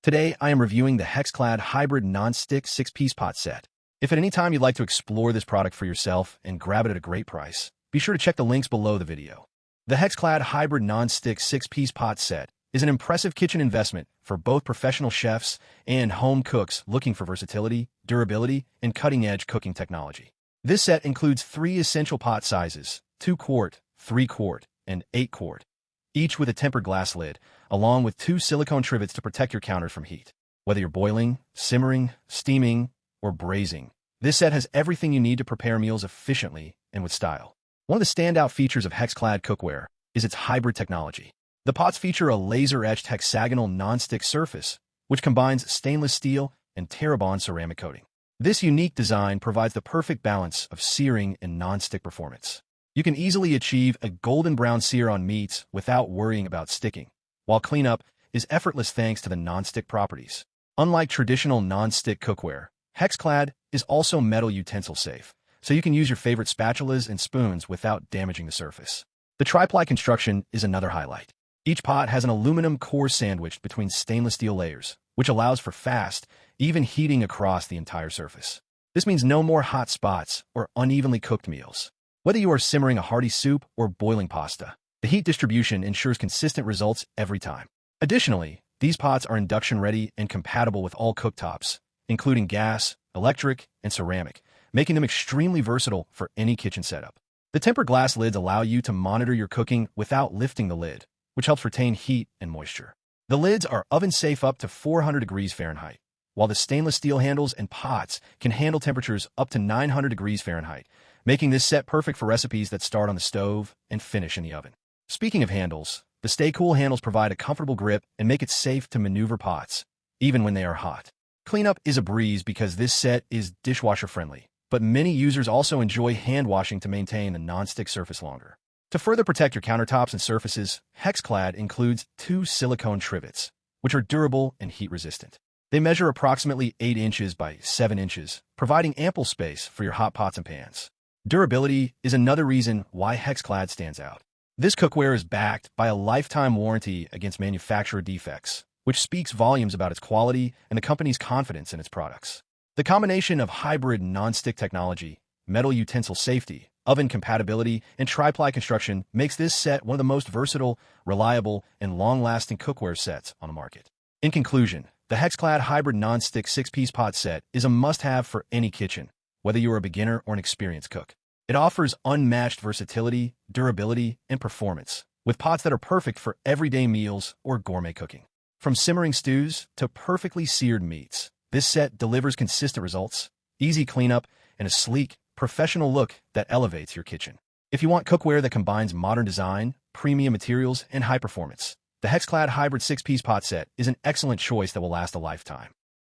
Today, I am reviewing the HexClad Hybrid Nonstick 6-piece pot set. If at any time you'd like to explore this product for yourself and grab it at a great price, be sure to check the links below the video. The HexClad Hybrid Nonstick 6-piece pot set is an impressive kitchen investment for both professional chefs and home cooks looking for versatility, durability, and cutting-edge cooking technology. This set includes 3 essential pot sizes: 2-quart, 3-quart, and 8-quart, each with a tempered glass lid, along with 2 silicone trivets to protect your counters from heat. Whether you're boiling, simmering, steaming, or braising, this set has everything you need to prepare meals efficiently and with style. One of the standout features of HexClad cookware is its hybrid technology. The pots feature a laser-etched hexagonal nonstick surface, which combines stainless steel and TerraBond ceramic coating. This unique design provides the perfect balance of searing and nonstick performance. You can easily achieve a golden brown sear on meats without worrying about sticking, while cleanup is effortless thanks to the nonstick properties. Unlike traditional nonstick cookware, HexClad is also metal utensil safe, so you can use your favorite spatulas and spoons without damaging the surface. The tri-ply construction is another highlight. Each pot has an aluminum core sandwiched between stainless steel layers, which allows for fast, even heating across the entire surface. This means no more hot spots or unevenly cooked meals. Whether you are simmering a hearty soup or boiling pasta, the heat distribution ensures consistent results every time. Additionally, these pots are induction-ready and compatible with all cooktops, including gas, electric, and ceramic, making them extremely versatile for any kitchen setup. The tempered glass lids allow you to monitor your cooking without lifting the lid, which helps retain heat and moisture. The lids are oven-safe up to 400 degrees Fahrenheit, while the stainless steel handles and pots can handle temperatures up to 900 degrees Fahrenheit, making this set perfect for recipes that start on the stove and finish in the oven. Speaking of handles, the Stay Cool handles provide a comfortable grip and make it safe to maneuver pots, even when they are hot. Cleanup is a breeze because this set is dishwasher-friendly, but many users also enjoy hand washing to maintain the nonstick surface longer. To further protect your countertops and surfaces, HexClad includes 2 silicone trivets, which are durable and heat-resistant. They measure approximately 8 inches by 7 inches, providing ample space for your hot pots and pans. Durability is another reason why HexClad stands out. This cookware is backed by a lifetime warranty against manufacturer defects, which speaks volumes about its quality and the company's confidence in its products. The combination of hybrid nonstick technology, metal utensil safety, oven compatibility, and tri-ply construction makes this set one of the most versatile, reliable, and long-lasting cookware sets on the market. In conclusion, the HexClad Hybrid Nonstick 6-piece pot set is a must-have for any kitchen, whether you are a beginner or an experienced cook. It offers unmatched versatility, durability, and performance, with pots that are perfect for everyday meals or gourmet cooking. From simmering stews to perfectly seared meats, this set delivers consistent results, easy cleanup, and a sleek, professional look that elevates your kitchen. If you want cookware that combines modern design, premium materials, and high performance, the HexClad Hybrid 6-piece pot set is an excellent choice that will last a lifetime.